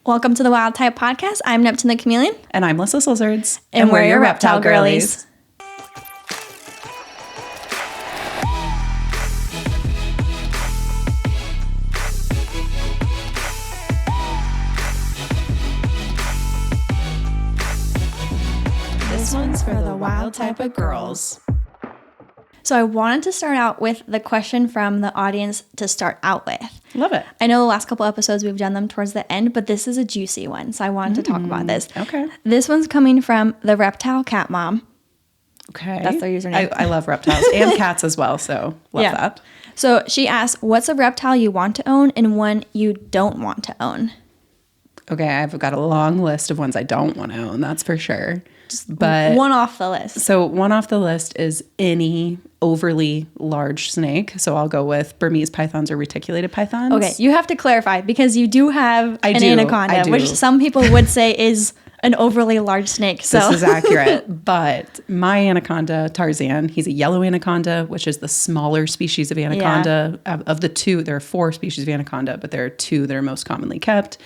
Welcome to the Wild Type Podcast. I'm Neptune the Chameleon. And I'm Lyssa Lizards. And we're your reptile girlies. This one's for the wild type of girls. So I wanted to start out with the question from the audience to start out with. Love it. I know the last couple episodes we've done them towards the end, but this is a juicy one. So I wanted to talk about this. Okay. This one's coming from the Reptile Cat Mom. Okay. That's their username. I love reptiles and cats as well, so love that. So she asks, what's a reptile you want to own and one you don't want to own? Okay, I've got a long list of ones I don't want to own, that's for sure. But one off the list. So one off the list is any overly large snake. So I'll go with Burmese pythons or reticulated pythons. Okay, you have to clarify because you do have an anaconda, I do. which some people would say is an overly large snake. So This is accurate. But my anaconda, Tarzan, he's a yellow anaconda, which is the smaller species of anaconda. Of the two, there are 4 species of anaconda, but there are 2 that are most commonly kept.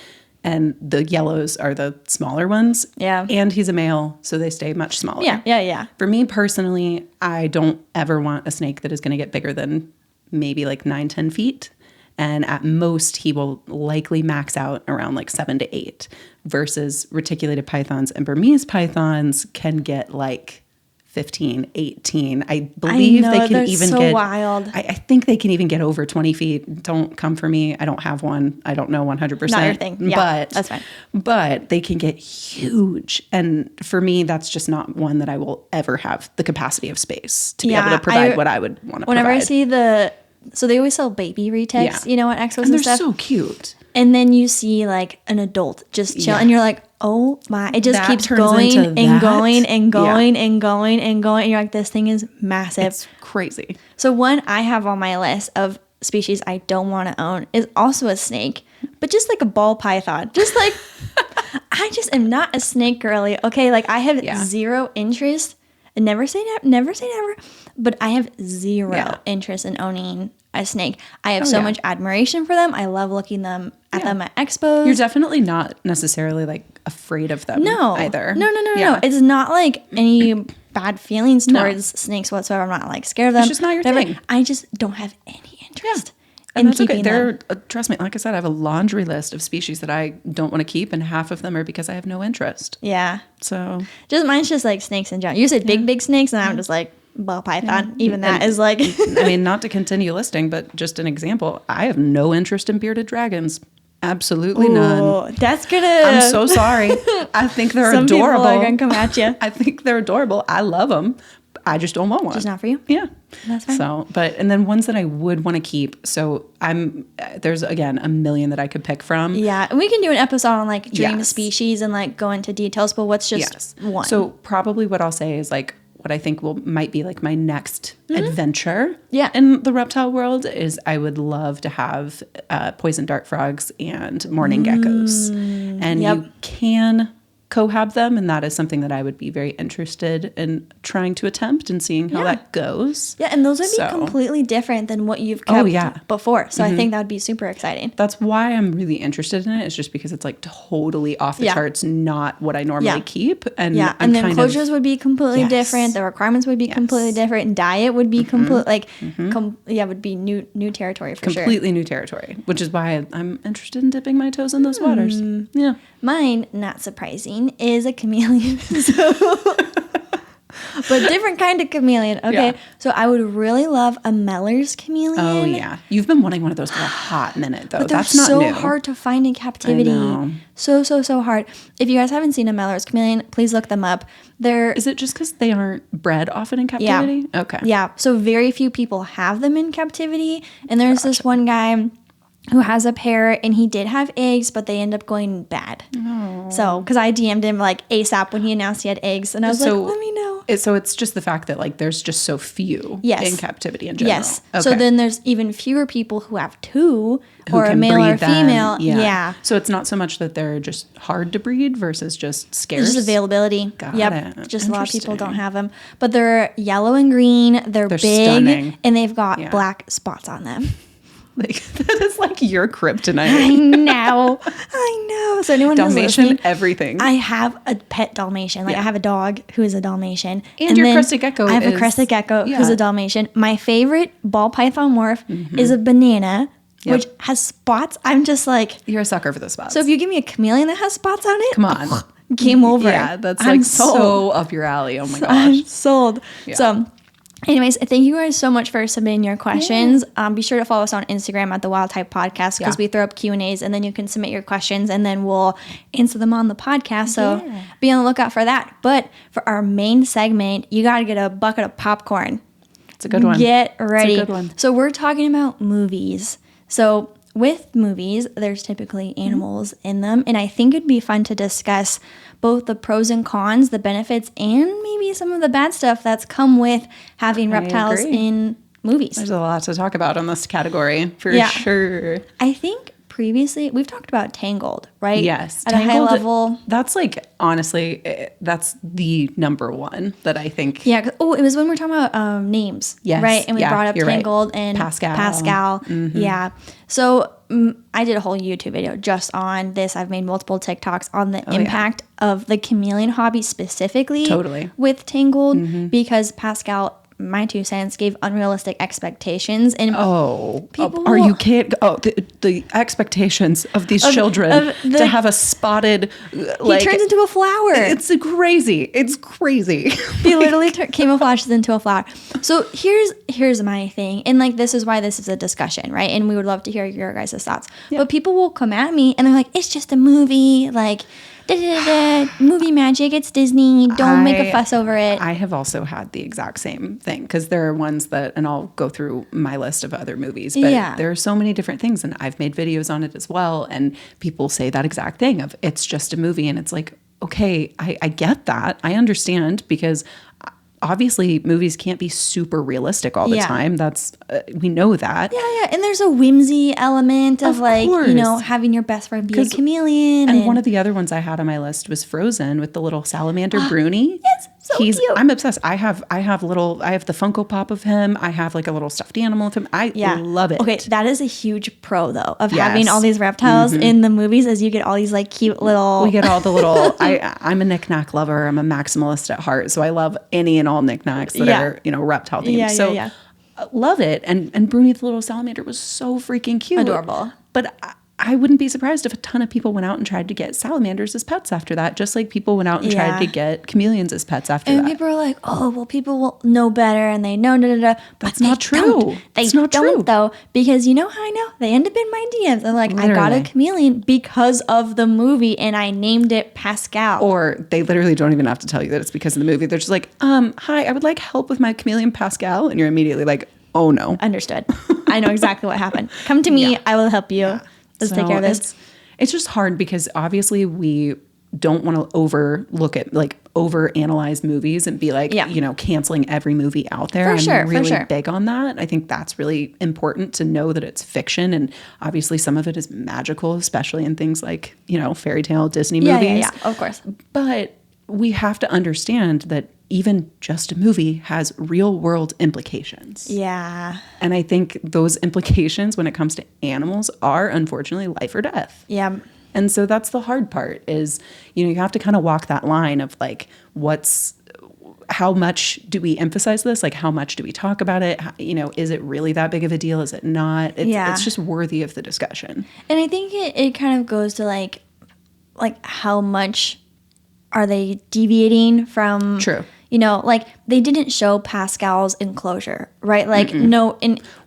And the yellows are the smaller ones. Yeah. And he's a male, so they stay much smaller. Yeah. For me personally, I don't ever want a snake that is going to get bigger than maybe like 9-10 feet. And at most, he will likely max out around like 7 to 8 versus reticulated pythons and Burmese pythons can get like 15, 18. I believe they can even so get wild. I think they can even get over 20 feet. Don't come for me. I don't have one. I don't know 100%. Not your thing. Yeah, but that's fine. But they can get huge. And for me, that's just not one that I will ever have the capacity of space to be able to provide what I would want to whenever provide. I see so they always sell baby retics, you know, at expos and they're stuff. so cute. And then you see like an adult just chill and you're like, oh my, it just That keeps turns going into and that. going and going and going and going. And you're like, this thing is massive. It's crazy. So one I have on my list of species I don't want to own is also a snake, but just like a ball python. Just like, I just am not a snake girly. Okay, like I have zero interest. And never say never, but I have zero interest in owning a snake. I have so much admiration for them. I love looking at them at expos. You're definitely not necessarily like afraid of them either. No. It's not like any bad feelings towards snakes whatsoever. I'm not like scared of them. It's just not your thing. I just don't have any interest. And that's okay. Trust me, like I said, I have a laundry list of species that I don't want to keep, and half of them are because I have no interest. Yeah. So mine's just like snakes in general. You said big snakes, and I'm just like ball python. Even that is like. I mean, not to continue listing, but just an example. I have no interest in bearded dragons. Absolutely none. That's gonna. I'm so sorry. I think they're Some adorable. People are gonna come at you. I think they're adorable. I love them. I just don't want one. Just not for you? Yeah. That's fine. So, and then ones that I would want to keep. So there's again a million that I could pick from. Yeah. And we can do an episode on like dream species and like go into details, but what's just one? So probably what I'll say is like what I think might be like my next adventure in the reptile world is I would love to have poison dart frogs and mourning geckos. And you can cohab them, and that is something that I would be very interested in trying to attempt and seeing how that goes. Yeah, and those would be completely different than what you've kept before. So I think that would be super exciting. That's why I'm really interested in it. It's just because it's like totally off the charts, not what I normally keep. And and the enclosures would be completely different. The requirements would be completely different. Diet would be would be new territory for sure. Completely new territory, which is why I'm interested in dipping my toes in those waters. Yeah. Mine, not surprising, is a chameleon. But different kind of chameleon. Okay. Yeah. So I would really love a Meller's chameleon. Oh, yeah. You've been wanting one of those for a hot minute, though. But they're so hard to find in captivity. I know. So hard. If you guys haven't seen a Meller's chameleon, please look them up. Is it just because they aren't bred often in captivity? Yeah. Okay. Yeah. So very few people have them in captivity. And there's this one guy who has a pair, and he did have eggs, but they end up going bad. Oh. So, because I DM'd him like ASAP when he announced he had eggs, and I was like, let me know. So it's just the fact that like there's just so few in captivity in general. Yes. Okay. So then there's even fewer people who have two, or a male or female. Yeah. So it's not so much that they're just hard to breed versus just scarce. It's just availability. Got it. Just a lot of people don't have them. But they're yellow and green. They're big. Stunning. And they've got black spots on them. Like, that is like your kryptonite. I know. So anyone who's Dalmatian, listening, everything. I have a pet Dalmatian. Like I have a dog who is a Dalmatian. And your crested gecko I have a crested gecko who's a Dalmatian. My favorite ball python morph is a banana, which has spots. I'm just like... You're a sucker for the spots. So if you give me a chameleon that has spots on it... Come on. Game over. Yeah, that's like so up your alley. Oh my gosh. I'm sold. Yeah. So... Anyways, thank you guys so much for submitting your questions. Be sure to follow us on Instagram at the Wild Type Podcast because we throw up Q&As and then you can submit your questions and then we'll answer them on the podcast. So be on the lookout for that. But for our main segment, you got to get a bucket of popcorn. It's a good one. Get ready. It's a good one. So we're talking about movies. So with movies, there's typically animals in them. And I think it'd be fun to discuss both the pros and cons, the benefits, and maybe some of the bad stuff that's come with having reptiles in movies. There's a lot to talk about on this category, for sure. I think previously, we've talked about Tangled, right? Yes. At Tangled, a high level. That's like, honestly, that's the number one that I think. Yeah. Oh, it was when we were talking about names. Yes. Right? And we brought up Tangled and Pascal. Yeah. So I did a whole YouTube video just on this. I've made multiple TikToks on the impact of the chameleon hobby specifically. Totally. With Tangled because Pascal, my 2 cents, gave unrealistic expectations. And people are you kidding? Oh, the expectations of these children to have a spotted, like... He turns into a flower. It's crazy. It's crazy. He literally camouflages into a flower. So here's my thing. And like, this is why this is a discussion, right? And we would love to hear your guys' thoughts. Yeah. But people will come at me and they're like, it's just a movie. Like... movie magic, it's Disney, don't make a fuss over it. I have also had the exact same thing because there are ones that, and I'll go through my list of other movies, but there are so many different things and I've made videos on it as well, and people say that exact thing of it's just a movie, and it's like, okay, I get that, I understand, because obviously movies can't be super realistic all the time. That's we know that. Yeah. And there's a whimsy element of like, course. Having your best friend be a chameleon. And one of the other ones I had on my list was Frozen with the little salamander Bruni. Yes, so cute. I'm obsessed. I have the Funko Pop of him. I have like a little stuffed animal of him. I love it. Okay, that is a huge pro though of having all these reptiles in the movies, as you get all these like cute little. We get all the little. I'm a knickknack lover. I'm a maximalist at heart, so I love any and all knickknacks that are reptile themed. Love it. And Bruni the little salamander was so freaking cute, adorable. But I wouldn't be surprised if a ton of people went out and tried to get salamanders as pets after that, just like people went out and tried to get chameleons as pets after that. And people are like, oh, well, people will know better and they know, That's not true. They don't, though, because you know how I know? They end up in my DMs. They're like, literally. I got a chameleon because of the movie and I named it Pascal. Or they literally don't even have to tell you that it's because of the movie. They're just like, hi, I would like help with my chameleon Pascal. And you're immediately like, oh, no. Understood. I know exactly what happened. Come to me. I will help you. Yeah. Let's take care of this. It's just hard because obviously we don't want to overanalyze movies and be like, canceling every movie out there. I'm really big on that. I think that's really important to know that it's fiction. And obviously some of it is magical, especially in things like, fairy tale Disney movies. Yeah, of course. But we have to understand that even just a movie has real world implications. Yeah. And I think those implications when it comes to animals are unfortunately life or death. Yeah. And so that's the hard part is, you have to kind of walk that line of like, how much do we emphasize this? Like, how much do we talk about it? Is it really that big of a deal? Is it not? It's just worthy of the discussion. And I think it kind of goes to like how much are they deviating from... True. Like they didn't show Pascal's enclosure, right? Like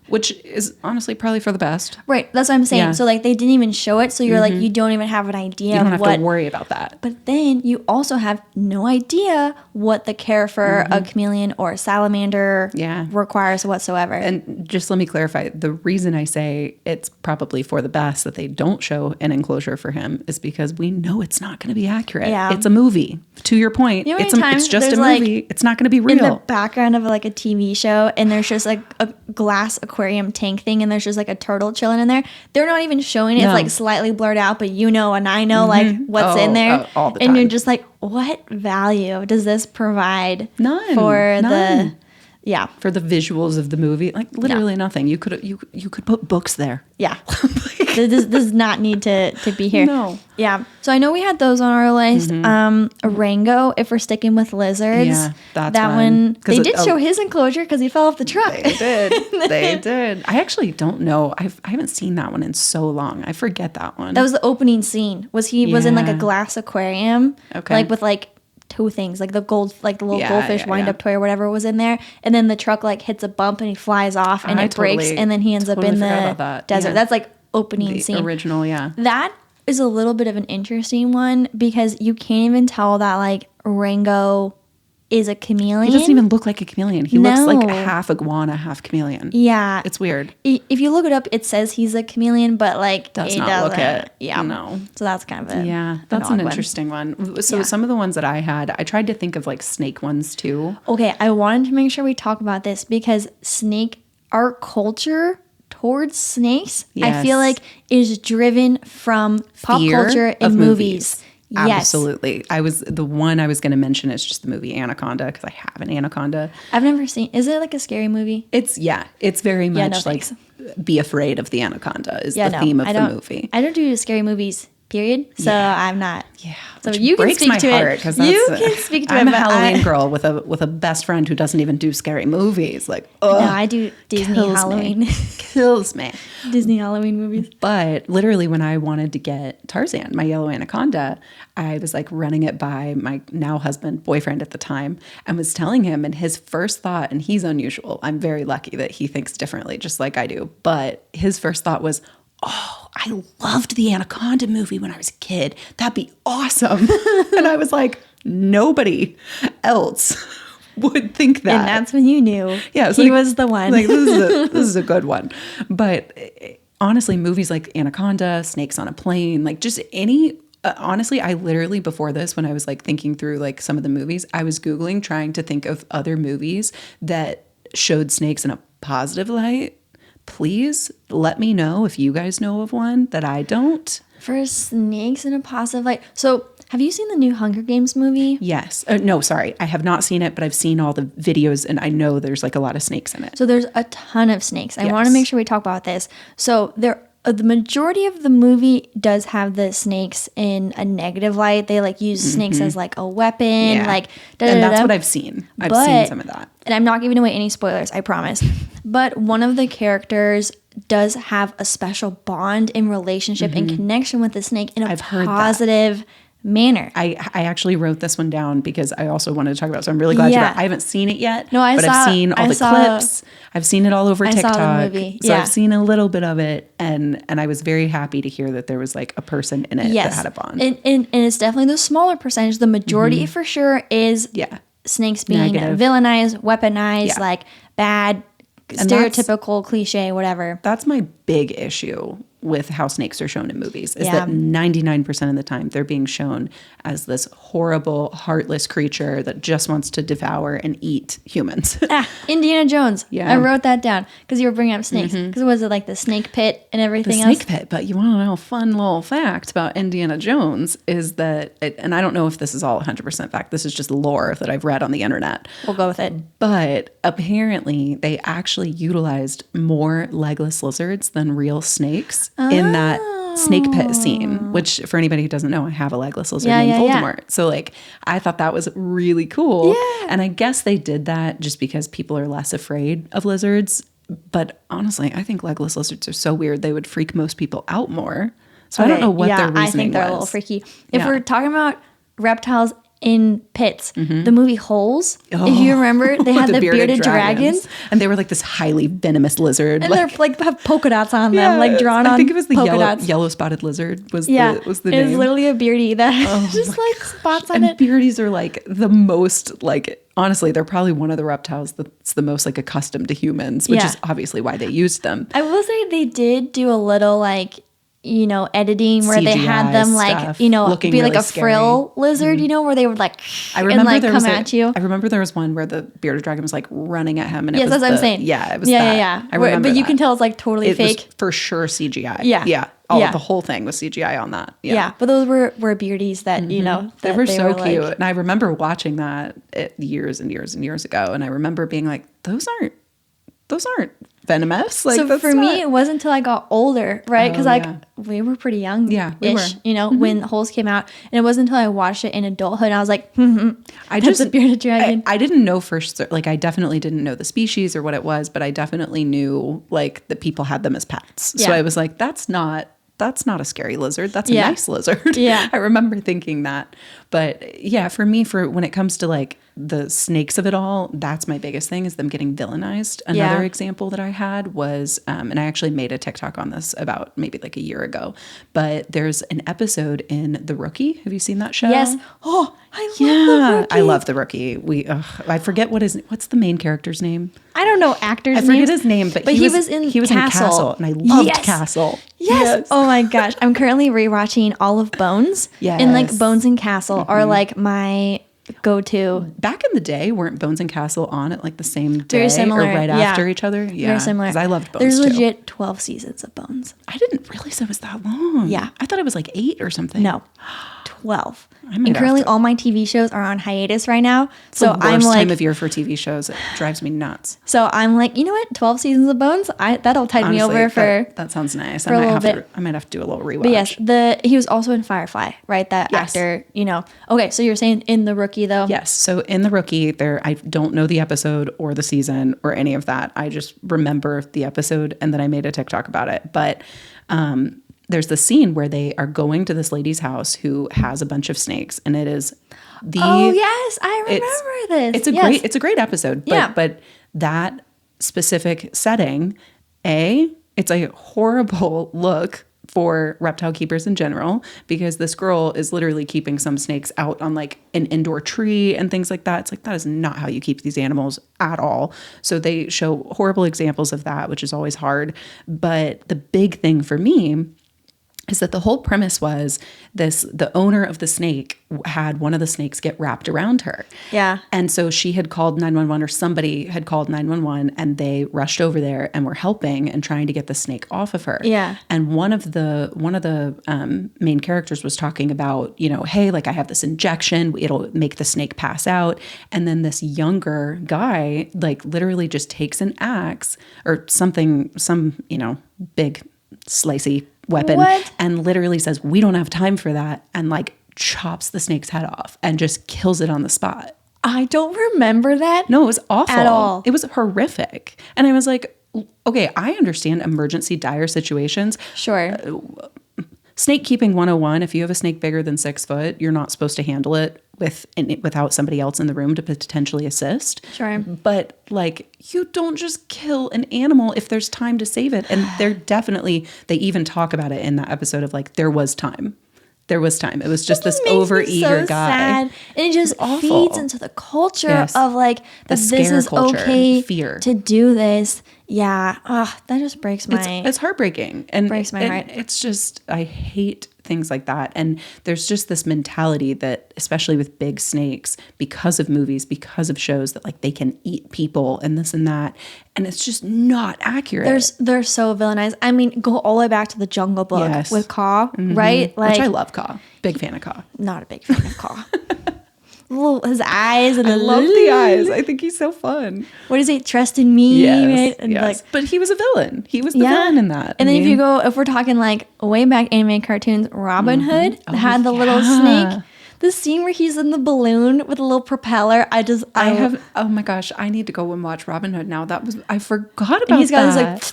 which is honestly probably for the best. Right. That's what I'm saying. Yeah. So like they didn't even show it. So you're like, you don't even have an idea. You don't have to worry about that. But then you also have no idea what the care for a chameleon or a salamander requires whatsoever. And just let me clarify. The reason I say it's probably for the best that they don't show an enclosure for him is because we know it's not going to be accurate. Yeah. It's a movie. To your point, it's just a movie. It's not going to be real. In the background of like a TV show and there's just like a glass aquarium tank thing and there's just like a turtle chilling in there. They're not even showing it. No. It's like slightly blurred out, but and I know like what's in there. All the time. And you're just like, what value does this provide None. for Yeah. For the visuals of the movie, like literally nothing. You could put books there. Yeah. This does not need to be here. No. Yeah. So I know we had those on our list. Rango, if we're sticking with lizards. Yeah, that's that one. They did show his enclosure because he fell off the truck. They did. They did. I actually don't know. I haven't seen that one in so long. I forget that one. That was the opening scene. Was in like a glass aquarium. Okay. Like with like two things, like the little goldfish wind up toy or whatever was in there, and then the truck like hits a bump and he flies off and it breaks, and then he ends up in the desert. That's like opening scene. Original, yeah. That is a little bit of an interesting one because you can't even tell that like Rango is a chameleon. He doesn't even look like a chameleon. He looks like half iguana, half chameleon. Yeah. It's weird. If you look it up, it says he's a chameleon, but like does not look it. Yeah. No. So that's kind of that's an interesting one. So some of the ones that I had, I tried to think of like snake ones too. Okay, I wanted to make sure we talk about this because our culture towards snakes, I feel like is driven from pop culture and movies. Absolutely. The one I was going to mention is just the movie Anaconda because I have an anaconda. I've never seen. Is it like a scary movie? It's very much like be afraid of the anaconda is the theme of the movie. I don't do scary movies. Period. So I'm not. Yeah. So you can speak to it. You can speak to it. I'm a Halloween girl with a best friend who doesn't even do scary movies. Like, no, I do Disney Halloween. Kills me. Disney Halloween movies. But literally, when I wanted to get Tarzan, my yellow anaconda, I was like running it by my now husband, boyfriend at the time, and was telling him. And his first thought, and he's unusual. I'm very lucky that he thinks differently, just like I do. But his first thought was, oh, I loved the Anaconda movie when I was a kid. That'd be awesome. And I was like, nobody else would think that. And that's when you knew he was the one. Like, this is a good one. But honestly, movies like Anaconda, Snakes on a Plane, like just any... honestly, I literally before this, when I was like thinking through like some of the movies, I was Googling trying to think of other movies that showed snakes in a positive light. Please let me know if you guys know of one that I don't. For snakes in a positive light. So have you seen the new Hunger Games movie? Yes. No, sorry. I have not seen it, but I've seen all the videos and I know there's like a lot of snakes in it. So there's a ton of snakes. I want to make sure we talk about this. So the majority of the movie does have the snakes in a negative light. They like use snakes as like a weapon, like and that's what I've seen. I've seen some of that. And I'm not giving away any spoilers, I promise. But one of the characters does have a special bond and relationship and connection with the snake in a positive manner. I actually wrote this one down because I also wanted to talk about it. So I'm really glad you brought it. I haven't seen it yet. No, I've seen all the clips. I've seen it all over TikTok. I saw the movie. So I've seen a little bit of it, and I was very happy to hear that there was like a person in it that had a bond. And it's definitely the smaller percentage. The majority for sure is snakes being villainized, weaponized, like bad, stereotypical, cliche, whatever. That's my big issue with how snakes are shown in movies is that 99% of the time they're being shown as this horrible, heartless creature that just wants to devour and eat humans. Indiana Jones. Yeah. I wrote that down because you were bringing up snakes. Because was it like the snake pit and everything else? The snake pit. But you want to know a fun little fact about Indiana Jones is that, and I don't know if this is all 100% fact, this is just lore that I've read on the internet. We'll go with it. But apparently they actually utilized more legless lizards than real snakes in that snake pit scene, which for anybody who doesn't know, I have a legless lizard named Voldemort. So like, I thought that was really cool. Yeah. And I guess they did that just because people are less afraid of lizards. But honestly, I think legless lizards are so weird. They would freak most people out more. So I don't know what their reasoning was. I think they're a little freaky. If we're talking about reptiles in pits, the movie Holes, if you remember, they had the bearded dragons. And they were like this highly venomous lizard. And they're like have polka dots on them, like drawn on. I think it was the yellow spotted lizard was the name. It was literally a beardy that just like spots on it. And beardies are like the most like, honestly, they're probably one of the reptiles that's the most like accustomed to humans, which is obviously why they used them. I will say they did do a little like, you know, editing where CGI they had them like, you know, be like a frill lizard, you know, where they would like, I remember and like come at you. I remember there was one where the bearded dragon was like running at him. And it was that's what I'm saying. Yeah, it was that. Yeah. I remember but you can tell it's like totally fake. It was for sure CGI. Yeah. The whole thing was CGI on that. Yeah. But those were beardies that, you know, they were so cute. Like, and I remember watching that years and years and years ago. And I remember being like, those aren't venomous. Like, so for me, it wasn't until I got older, right? Because we were pretty young, we were. You know, when Holes came out, and it wasn't until I watched it in adulthood, and I was like, that's a bearded dragon. I didn't know first, like I definitely didn't know the species or what it was, but I definitely knew like that people had them as pets. So I was like, that's not a scary lizard. That's a nice lizard. Yeah. I remember thinking that. But yeah, for me, when it comes to like the snakes of it all, that's my biggest thing, is them getting villainized. Another example that I had was, and I actually made a TikTok on this about maybe like a year ago, but there's an episode in The Rookie. Have you seen that show? Yes. Oh, I love The Rookie. I love The Rookie. I forget what's the main character's name? I don't know actor's name. I forget his name, but he was in Castle, and I loved Castle. Yes. Oh my gosh. I'm currently rewatching all of Bones. Yes. And like Bones and Castle are like my go-to. Back in the day, weren't Bones and Castle on at like the same day Very similar. or right after each other? Yeah. Very similar. Because I loved Bones There's too. legit 12 seasons of Bones. I didn't realize it was that long. Yeah. I thought it was like 8 or something. No. 12. And currently all my TV shows are on hiatus right now. So the worst I'm like, time of year for TV shows. It drives me nuts. So I'm like, you know what? 12 seasons of Bones. That'll tide me over for that sounds nice. I might have to do a little rewatch. But yes, he was also in Firefly, right? That actor, you know. Okay, so you're saying in The Rookie though? Yes. So in The Rookie, I don't know the episode or the season or any of that. I just remember the episode and then I made a TikTok about it. But there's the scene where they are going to this lady's house who has a bunch of snakes, and it is oh yes, I remember this. It's a great episode. But that specific setting, it's a horrible look for reptile keepers in general, because this girl is literally keeping some snakes out on like an indoor tree and things like that. It's like, that is not how you keep these animals at all. So they show horrible examples of that, which is always hard. But the big thing for me is that the whole premise was the owner of the snake had one of the snakes get wrapped around her. Yeah. And so she had called 911, or somebody had called 911, and they rushed over there and were helping and trying to get the snake off of her. Yeah. And one of the main characters was talking about, you know, hey, like I have this injection, it'll make the snake pass out. And then this younger guy, like literally just takes an axe or something, you know, big slicey weapon and literally says, we don't have time for that, and like chops the snake's head off and just kills it on the spot. I don't remember that. No, it was awful. At all. It was horrific. And I was like, okay, I understand emergency dire situations. Sure. Snake keeping 101, if you have a snake bigger than 6 foot, you're not supposed to handle it without somebody else in the room to potentially assist. Sure. But like, you don't just kill an animal if there's time to save it. And they even talk about it in that episode of like, there was time. There was time. It was just this overeager guy. Sad. And it just feeds into the culture of like, this is culture, okay fear. To do this. Yeah. That just breaks my... It's heartbreaking. And breaks my heart. It's just, I hate things like that. And there's just this mentality that, especially with big snakes, because of movies, because of shows, that like they can eat people and this and that. And it's just not accurate. They're so villainized. I mean, go all the way back to the Jungle Book with Kaa, right? Like, which I love Kaa. Big fan of Kaa. Not a big fan of Kaa. His eyes, and I love the eyes. I think he's so fun. What is it? Trust in me, right? And like, but he was a villain. He was the villain in that. And then if we're talking like way back anime cartoons, Robin Hood had the little snake. The scene where he's in the balloon with a little propeller. Oh my gosh, I need to go and watch Robin Hood now. I forgot about he's got that.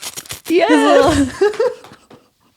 His like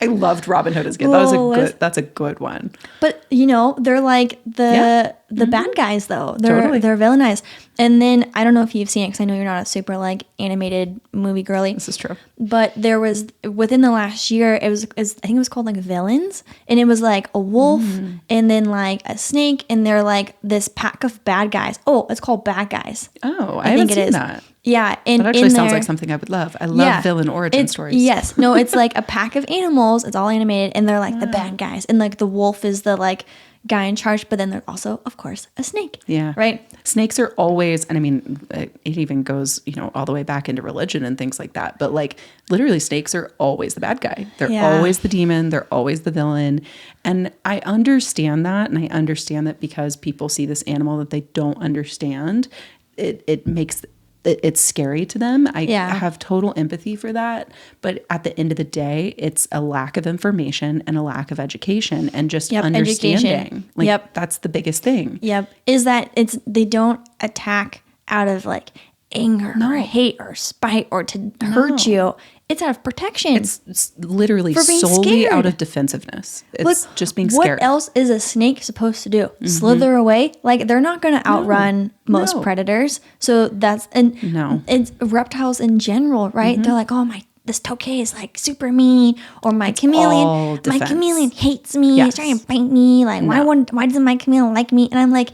I loved Robin Hood as a kid. That's a good one. But you know, they're like the bad guys though. They're villainized. And then I don't know if you've seen it, because I know you're not a super like animated movie girly. This is true. But there was, within the last year, I think it was called like Villains, and it was like a wolf and then like a snake, and they're like this pack of bad guys. Oh, it's called Bad Guys. Oh, I haven't seen that. Yeah. And that actually sounds like something I would love. I love villain origin stories. Yes. No, it's like a pack of animals. It's all animated, and they're like the bad guys. And like the wolf is the like guy in charge, but then there's also, of course, a snake. Yeah. Right? Snakes are always, and I mean, it even goes, you know, all the way back into religion and things like that. But like, literally, snakes are always the bad guy. They're always the demon. They're always the villain. And I understand that. And I understand that because people see this animal that they don't understand, it makes it's scary to them. I have total empathy for that. But at the end of the day, it's a lack of information and a lack of education and just understanding. Like that's the biggest thing. Is that they don't attack out of like anger or hate or spite or to hurt you. It's out of protection. It's literally solely out of defensiveness. It's just being scared. What else is a snake supposed to do? Slither away? Like they're not going to outrun most predators. So it's reptiles in general, right? They're like, oh this tokay is like super mean, or my chameleon hates me. He's trying to bite me. Like why doesn't my chameleon like me? And I'm like,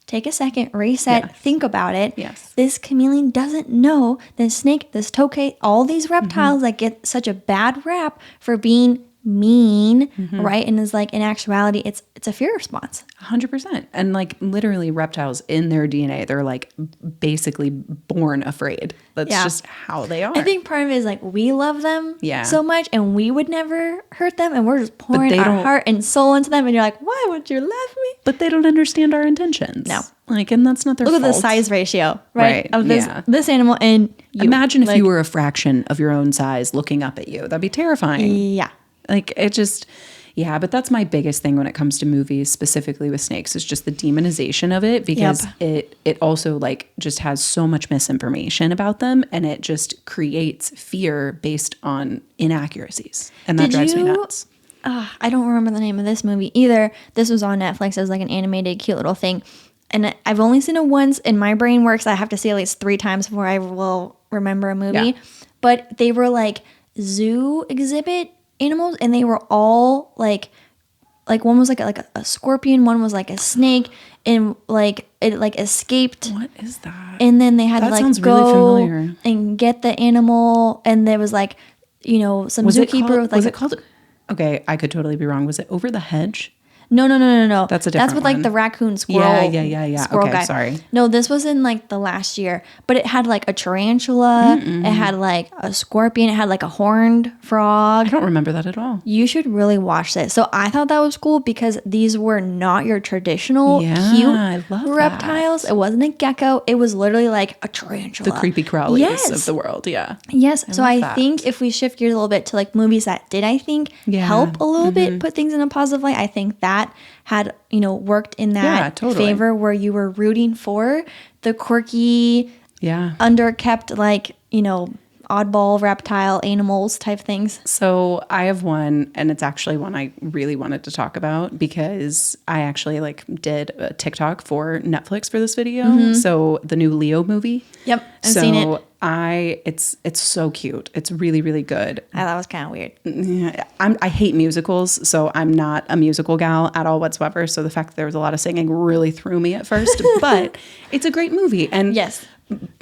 take a second, reset, think about it. This chameleon doesn't know this snake, this tokay, all these reptiles that get such a bad rap for being mean, right? And it's like in actuality, it's a fear response. 100%. And like literally reptiles in their DNA, they're like basically born afraid. That's just how they are. I think part of it is like we love them so much and we would never hurt them and we're just pouring our heart and soul into them and you're like, why would you love me? But they don't understand our intentions. No. Like, and that's not their fault. Look at the size ratio, right? Of this animal and you. Imagine if you were a fraction of your own size looking up at you. That'd be terrifying. Yeah. Like it just, but that's my biggest thing when it comes to movies, specifically with snakes, is just the demonization of it because it also like just has so much misinformation about them and it just creates fear based on inaccuracies. And that drives me nuts. I don't remember the name of this movie either. This was on Netflix. It was like an animated cute little thing. And I've only seen it once and my brain works. I have to see at least 3 times before I will remember a movie. Yeah. But they were like zoo exhibit animals and they were all like one was like a scorpion, one was like a snake, and like it like escaped. What is that? And then they had to like go really and get the animal, and there was like some zookeeper with like was it called? Okay, I could totally be wrong. Was it Over the Hedge? No. That's a different That's with one. like the raccoon squirrel. Yeah. Squirrel okay, guy. Sorry. No, this was in like the last year, but it had like a tarantula. It had like a scorpion. It had like a horned frog. I don't remember that at all. You should really watch this. So I thought that was cool because these were not your traditional cute reptiles. It wasn't a gecko. It was literally like a tarantula. The creepy crawlies of the world. Yeah. Yes. So I think if we shift gears a little bit to like movies that did, I think, help a little bit, put things in a positive light. I think that had worked in that favor where you were rooting for the quirky underkept like oddball reptile animals type things. So I have one, and it's actually one I really wanted to talk about because I actually like did a TikTok for Netflix for this video. So the new Leo movie. Yep, I've seen it. It's so cute. It's really, really good. I thought it was kind of weird. I hate musicals, so I'm not a musical gal at all whatsoever. So the fact that there was a lot of singing really threw me at first, but it's a great movie. And yes.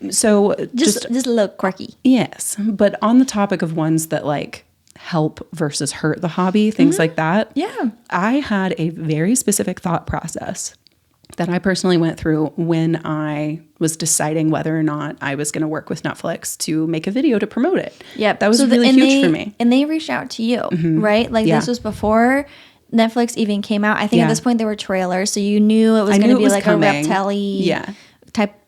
So just a little quirky. Yes. But on the topic of ones that like help versus hurt the hobby, things like that. Yeah. I had a very specific thought process that I personally went through when I was deciding whether or not I was going to work with Netflix to make a video to promote it. Yep. That was really huge for me. And they reached out to you, right? Like this was before Netflix even came out. I think at this point there were trailers, so you knew it was going to be like coming. A reptile-y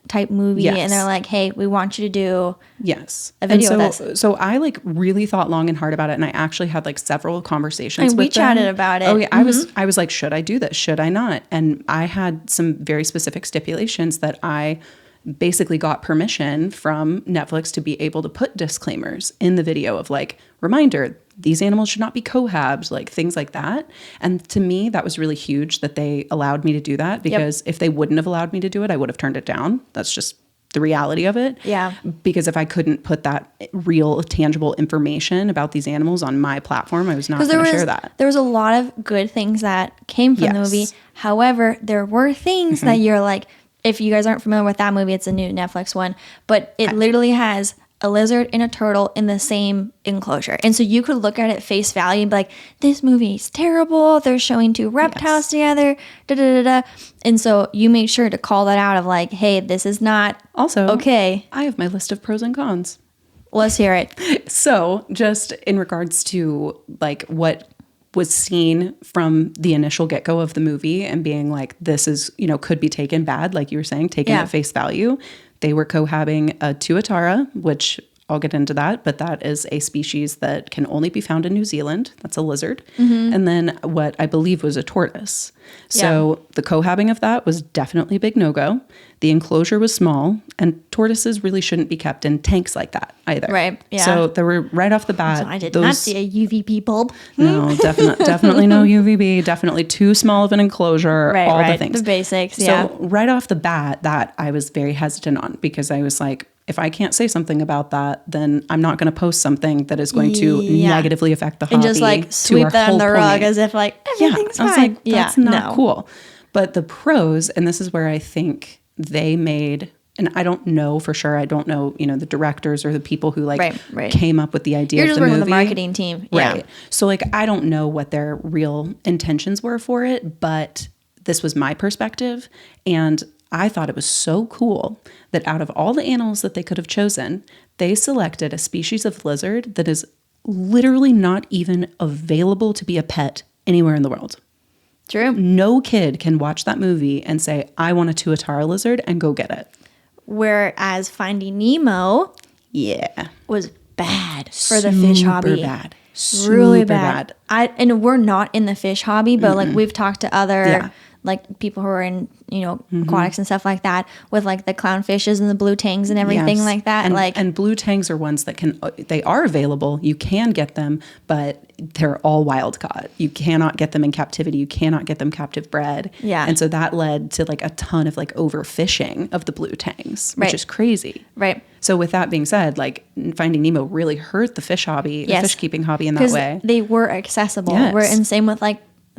type movie, and they're like, hey, we want you to do a video with us. So I like really thought long and hard about it, and I actually had like several conversations with them. We chatted about it. Oh yeah, I was like, should I do this? Should I not? And I had some very specific stipulations that I basically got permission from Netflix to be able to put disclaimers in the video of like, reminder, these animals should not be cohabs, like things like that. And to me, that was really huge that they allowed me to do that, because if they wouldn't have allowed me to do it, I would have turned it down. That's just the reality of it. Yeah. Because if I couldn't put that real tangible information about these animals on my platform, I was not going to share that. There was a lot of good things that came from the movie. However, there were things that you're like, if you guys aren't familiar with that movie, it's a new Netflix one, but it literally has a lizard and a turtle in the same enclosure. And so you could look at it face value and be like, this movie is terrible. They're showing 2 reptiles together. Da, da, da, da. And so you made sure to call that out of like, hey, this is not okay. I have my list of pros and cons. Let's hear it. So just in regards to like what was seen from the initial get-go of the movie and being like, this is, could be taken bad, like you were saying, taken at face value. they were cohabiting a tuatara, which I'll get into that, but that is a species that can only be found in New Zealand. That's a lizard. And then what I believe was a tortoise. So the cohabiting of that was definitely a big no-go. The enclosure was small, and tortoises really shouldn't be kept in tanks like that either. Right. Yeah. So there were right off the bat. So I did not see a UVB bulb. No, definitely no UVB. Definitely too small of an enclosure. All the things. The basics. So right off the bat, that I was very hesitant on, because I was like, if I can't say something about that, then I'm not going to post something that is going to negatively affect the hobby. And just like sweep that on the rug as if like everything's fine. I was like, that's not cool. But the pros, and this is where I think they made, and I don't know for sure. I don't know, the directors or the people who came up with the idea of the movie. You're just working with the marketing team. Yeah. Right. So I don't know what their real intentions were for it, but this was my perspective. And I thought it was so cool that out of all the animals that they could have chosen, they selected a species of lizard that is literally not even available to be a pet anywhere in the world. True. No kid can watch that movie and say, I want a tuatara lizard, and go get it. Whereas Finding Nemo was bad for the fish hobby. Really bad. And we're not in the fish hobby, but we've talked to other people who are in, aquatics and stuff like that, with like the clownfishes and the blue tangs and everything like that. And blue tangs are ones that they are available. You can get them, but they're all wild caught. You cannot get them in captivity. You cannot get them captive bred. Yeah. And so that led to a ton of overfishing of the blue tangs, which is crazy. Right. So with that being said, Finding Nemo really hurt the fish hobby, the fish keeping hobby in that way. They were accessible. Yes. And same with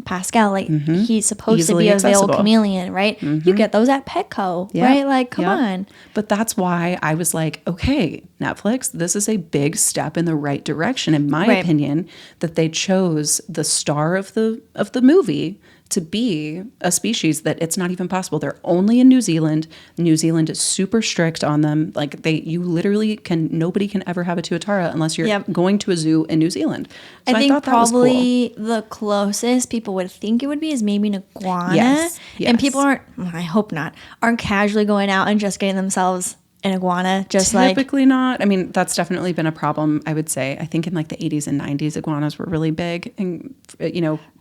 Pascal, he's supposed Easily to be a accessible. veiled chameleon, right? You get those at Petco, right? Come on. But that's why I was like, okay, Netflix, this is a big step in the right direction, in my opinion, that they chose the star of the movie to be a species that it's not even possible. They're only in New Zealand. New Zealand is super strict on them. You literally nobody can ever have a tuatara unless you're going to a zoo in New Zealand. So I think thought that was probably cool. the closest people would think it would be is maybe an iguana. Yes. And people I hope not, aren't casually going out and just getting themselves an iguana, typically not. I mean, that's definitely been a problem, I would say. I think in the 80s and 90s, iguanas were really big and,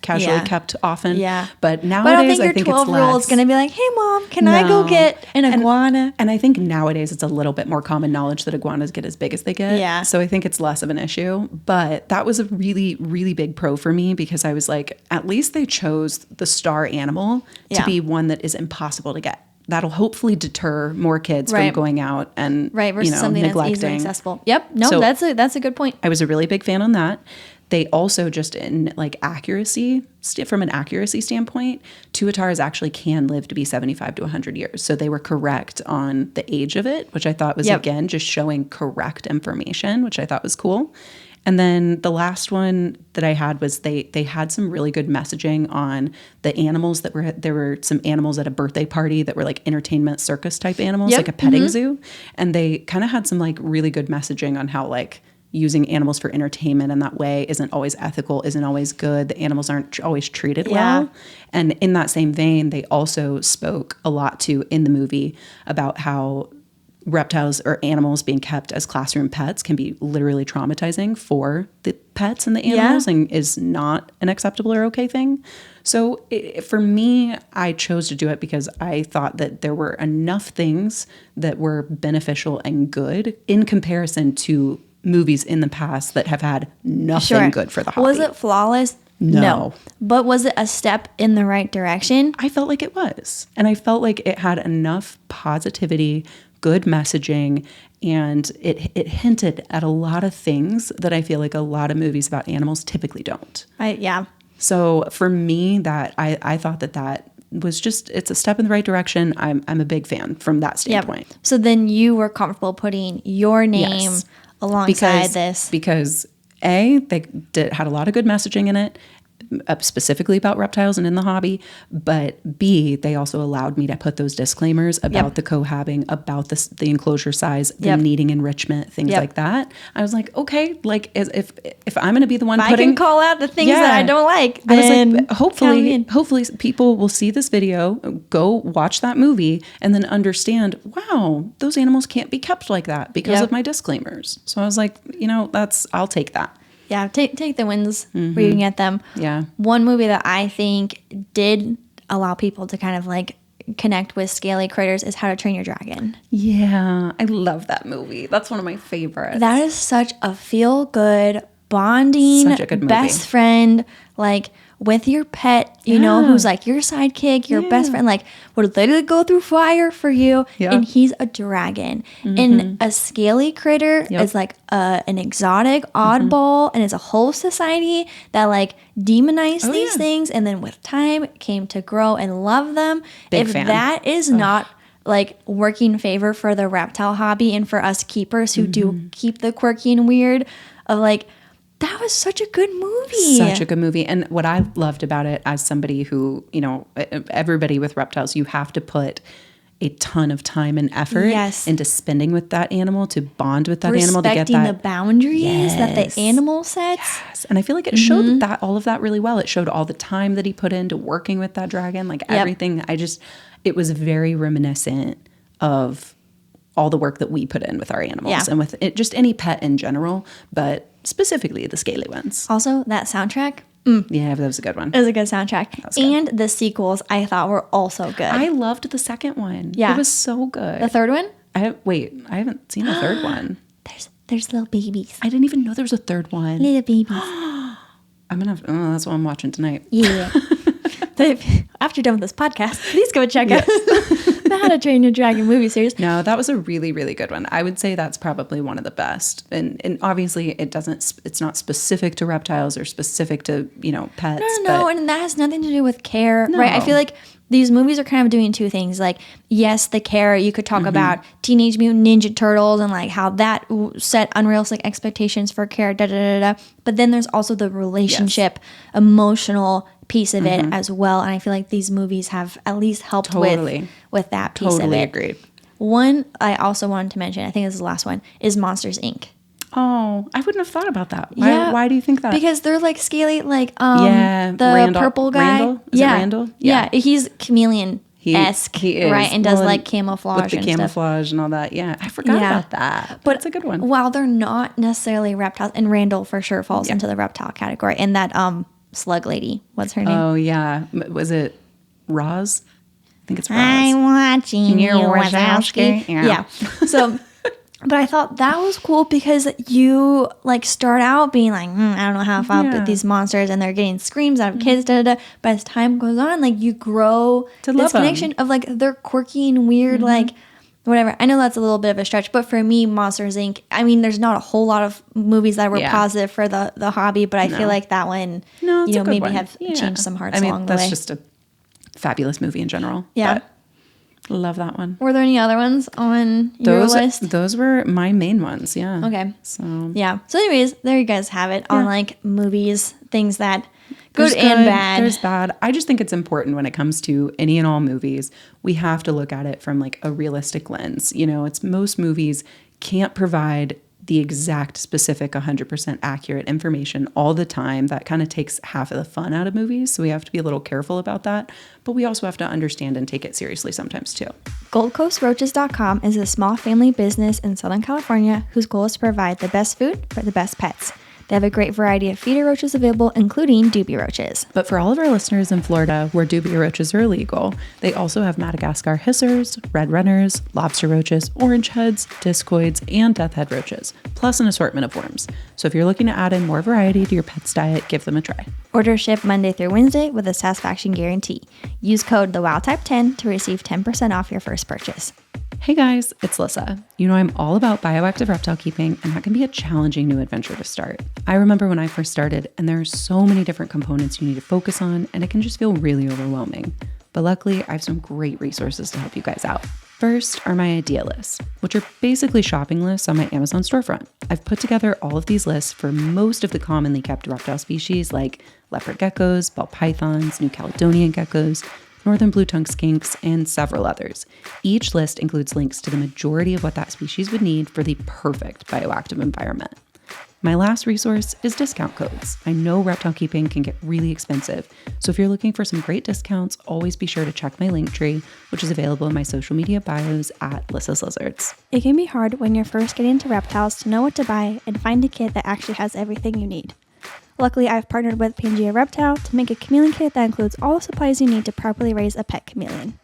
casually kept often. Yeah. But nowadays, I think your 12-year-old's going to be like, hey, Mom, can I go get an iguana? And I think nowadays it's a little bit more common knowledge that iguanas get as big as they get. Yeah. So I think it's less of an issue. But that was a really, really big pro for me, because I was like, at least they chose the star animal to be one that is impossible to get. That'll hopefully deter more kids from going out and versus something neglecting. That's easily accessible. Yep. No, so that's a good point. I was a really big fan on that. They also just in accuracy, from an accuracy standpoint, tuataras actually can live to be 75 to 100 years. So they were correct on the age of it, which I thought was again just showing correct information, which I thought was cool. And then the last one that I had was they had some really good messaging on the animals there were some animals at a birthday party that were entertainment circus type animals, like a petting zoo. And they kind of had some really good messaging on how using animals for entertainment in that way isn't always ethical, isn't always good. The animals aren't always treated well. And in that same vein, they also spoke a lot to in the movie about how reptiles or animals being kept as classroom pets can be literally traumatizing for the pets and the animals and is not an acceptable or okay thing. So for me, I chose to do it because I thought that there were enough things that were beneficial and good in comparison to movies in the past that have had nothing good for the hobby. Was it flawless? No. But was it a step in the right direction? I felt like it was. And I felt like it had enough positivity, good messaging, and it hinted at a lot of things that I feel like a lot of movies about animals typically don't. So for me, that I thought that was just, it's a step in the right direction. I'm a big fan from that standpoint. Yep. So then you were comfortable putting your name alongside this. Because they had a lot of good messaging in it. specifically about reptiles and in the hobby, but B, they also allowed me to put those disclaimers about the cohabbing, about the enclosure size, the needing enrichment, things like that. I was like, okay, like if I'm going to be the one I can call out the things that I don't like, I was like, hopefully people will see this video, go watch that movie, and then understand, wow, those animals can't be kept like that because of my disclaimers. So I was like, I'll take that. Yeah, take the wins where you can get them. Yeah. One movie that I think did allow people to kind of like connect with scaly critters is How to Train Your Dragon. Yeah, I love that movie. That's one of my favorites. That is such a feel-good, bonding, such a good movie. Best friend, like with your pet, you know, who's like your sidekick, your best friend, like would literally go through fire for you. Yeah. And he's a dragon. And a scaly critter is like an exotic oddball, and it's a whole society that like demonized these things, and then with time came to grow and love them. Big fan. That is not like working favor for the reptile hobby and for us keepers who do keep the quirky and weird of like, that was such a good movie. Such a good movie. And what I loved about it, as somebody who, everybody with reptiles, you have to put a ton of time and effort into spending with that animal, to bond with that animal, to get that. Respecting the boundaries that the animal sets. Yes. And I feel like it showed all of that really well. It showed all the time that he put into working with that dragon, like everything. It was very reminiscent of all the work that we put in with our animals and with it, just any pet in general, but specifically the scaly ones. Also, that soundtrack. Yeah, that was a good one. It was a good soundtrack. And the sequels I thought were also good. I loved the second one. Yeah. It was so good. The third one? I haven't seen the third one. There's little babies. I didn't even know there was a third one. Little babies. That's what I'm watching tonight. Yeah. After you're done with this podcast, please go check out the How to Train Your Dragon movie series. No, that was a really, really good one. I would say that's probably one of the best. And obviously it's not specific to reptiles or specific to, pets. No, and that has nothing to do with care, right? I feel like these movies are kind of doing two things. Like, yes, the care, you could talk about Teenage Mutant Ninja Turtles and like how that set unrealistic expectations for care, But then there's also the relationship, emotional piece of it as well. And I feel like these movies have at least helped with that piece of it. Totally agreed. One I also wanted to mention, I think this is the last one, is Monsters, Inc. Oh, I wouldn't have thought about that. Why do you think that? Because they're like scaly, like the purple guy. Randall? Is it Randall? Yeah, he's Chameleon-esque, he is. right? And does like camouflage with the camouflage and all that. Yeah, I forgot about that. But it's a good one. While they're not necessarily reptiles, and Randall for sure falls into the reptile category. And that slug lady, what's her name? Oh yeah, was it Roz? I think it's Roz. I'm watching you, Wazowski. Yeah. So. But I thought that was cool because you like start out being like, I don't know how I felt with these monsters, and they're getting screams out of kids, But as time goes on, like you grow to this connection of like they're quirky and weird, like whatever. I know that's a little bit of a stretch, but for me, Monsters Inc. I mean, there's not a whole lot of movies that were positive for the hobby, but I feel like that one, maybe have changed some hearts along the way. That's just a fabulous movie in general. Yeah. But love that one. Were there any other ones on your list? Those were my main ones, yeah. Okay. So anyways, there you guys have it on like movies, things that good and bad. There's bad. I just think it's important when it comes to any and all movies, we have to look at it from like a realistic lens. It's most movies can't provide the exact specific 100% accurate information all the time. That kind of takes half of the fun out of movies. So we have to be a little careful about that. But we also have to understand and take it seriously sometimes too. GoldCoastRoaches.com is a small family business in Southern California whose goal is to provide the best food for the best pets. They have a great variety of feeder roaches available, including dubia roaches. But for all of our listeners in Florida, where dubia roaches are illegal, they also have Madagascar hissers, red runners, lobster roaches, orange heads, discoids, and death head roaches, plus an assortment of worms. So if you're looking to add in more variety to your pet's diet, give them a try. Order ship Monday through Wednesday with a satisfaction guarantee. Use code TheWildType10 to receive 10% off your first purchase. Hey guys, it's Lyssa. I'm all about bioactive reptile keeping, and that can be a challenging new adventure to start. I remember when I first started, and there are so many different components you need to focus on, and it can just feel really overwhelming. But luckily, I have some great resources to help you guys out. First are my idea lists, which are basically shopping lists on my Amazon storefront. I've put together all of these lists for most of the commonly kept reptile species like leopard geckos, ball pythons, New Caledonian geckos, northern blue-tongued skinks, and several others. Each list includes links to the majority of what that species would need for the perfect bioactive environment. My last resource is discount codes. I know reptile keeping can get really expensive, so if you're looking for some great discounts, always be sure to check my link tree, which is available in my social media bios at Lyssa's Lizards. It can be hard when you're first getting into reptiles to know what to buy and find a kit that actually has everything you need. Luckily, I've partnered with Pangea Reptile to make a chameleon kit that includes all the supplies you need to properly raise a pet chameleon.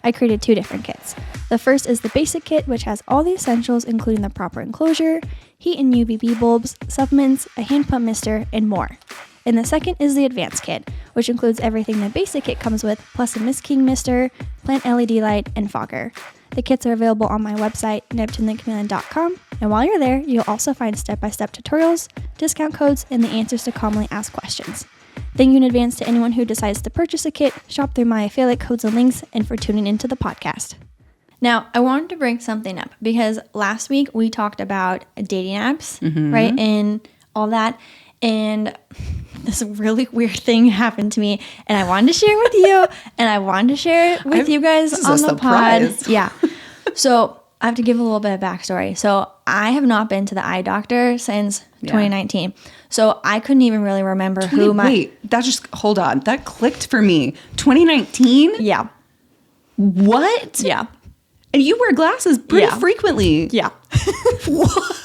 I created 2 different kits. The first is the basic kit, which has all the essentials, including the proper enclosure, heat and UVB bulbs, supplements, a hand pump mister, and more. And the second is the advanced kit, which includes everything the basic kit comes with, plus a Miss King mister, plant LED light, and fogger. The kits are available on my website, neptunethechameleon.com, and while you're there, you'll also find step-by-step tutorials, discount codes, and the answers to commonly asked questions. Thank you in advance to anyone who decides to purchase a kit, shop through my affiliate codes and links, and for tuning into the podcast. Now, I wanted to bring something up because last week we talked about dating apps, right? And all that. And this really weird thing happened to me, and I wanted to share it with you, and I wanted to share it with you guys on the pod. Yeah. So I have to give a little bit of backstory. So I have not been to the eye doctor since 2019. So I couldn't even really remember hold on. That clicked for me. 2019? Yeah. What? Yeah. And you wear glasses pretty frequently. Yeah. What?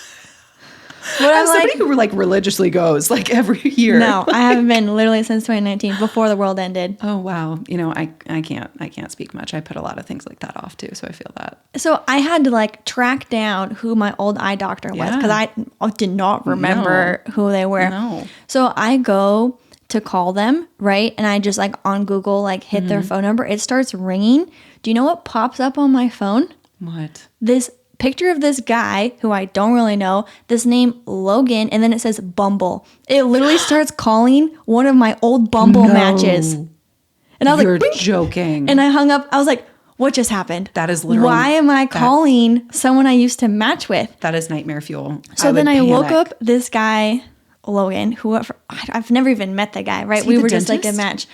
But I'm somebody who religiously goes every year. No, I haven't been literally since 2019, before the world ended. Oh wow. I can't speak much. I put a lot of things like that off too, so I feel that. So I had to track down who my old eye doctor was because I did not remember who they were. No. So I go to call them, right? And I just on Google hit their phone number. It starts ringing. Do you know what pops up on my phone? What? This picture of this guy who I don't really know, this name Logan, and then it says Bumble. It literally starts calling one of my old Bumble matches. And I was You're joking. And I hung up. I was like, what just happened? That is literally. Why am I calling someone I used to match with? That is nightmare fuel. So then I look up this guy, Logan, who I've never even met the guy, right? We were just a match.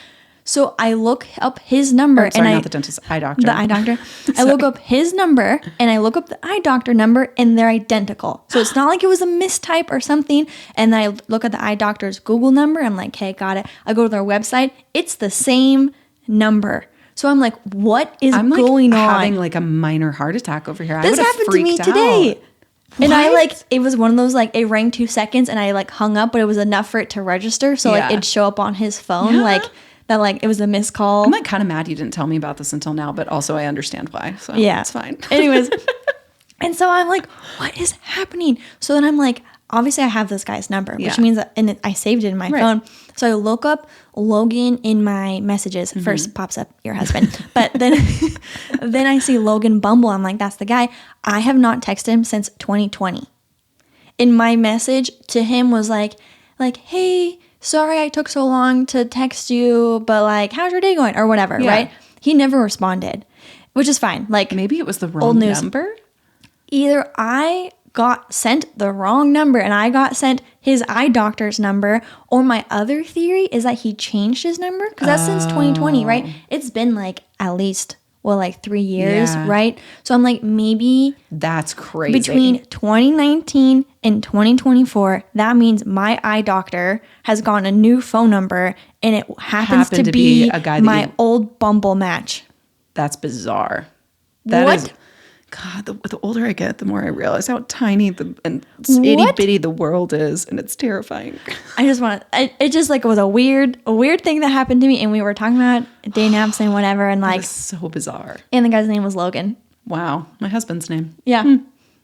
So I look up his number. Not the dentist, eye doctor. The eye doctor. I look up his number and I look up the eye doctor number and they're identical. So it's not like it was a mistype or something. And then I look at the eye doctor's Google number. I'm like, hey, got it. I go to their website. It's the same number. So I'm like, what is going on? I'm having a minor heart attack over here. This happened to me today. What? And I it was one of those it rang 2 seconds and I hung up, but it was enough for it to register. So it'd show up on his phone that it was a missed call. I'm kind of mad you didn't tell me about this until now, but also I understand why. So it's fine. Anyways. And so I'm like, what is happening? So then I'm like, obviously I have this guy's number, which means that, and I saved it in my phone. So I look up Logan in my messages. First pops up your husband. But then then I see Logan Bumble. I'm like, that's the guy. I have not texted him since 2020. And my message to him was like, hey, sorry I took so long to text you, but how's your day going? Or whatever, right? He never responded, which is fine. Maybe it was the wrong number? Either I got sent the wrong number and I got sent his eye doctor's number, or my other theory is that he changed his number because that's since 2020, right? It's been at least 3 years, right? So I'm like, maybe that's crazy. Between 2019 and 2024, that means my eye doctor has gotten a new phone number and it happens to be a guy my old Bumble match. That's bizarre. What? God, the older I get, the more I realize how tiny and itty bitty the world is, and it's terrifying. I just want to. It just was a weird thing that happened to me, and we were talking about day naps and whatever, and that is so bizarre. And the guy's name was Logan. Wow, my husband's name. Yeah.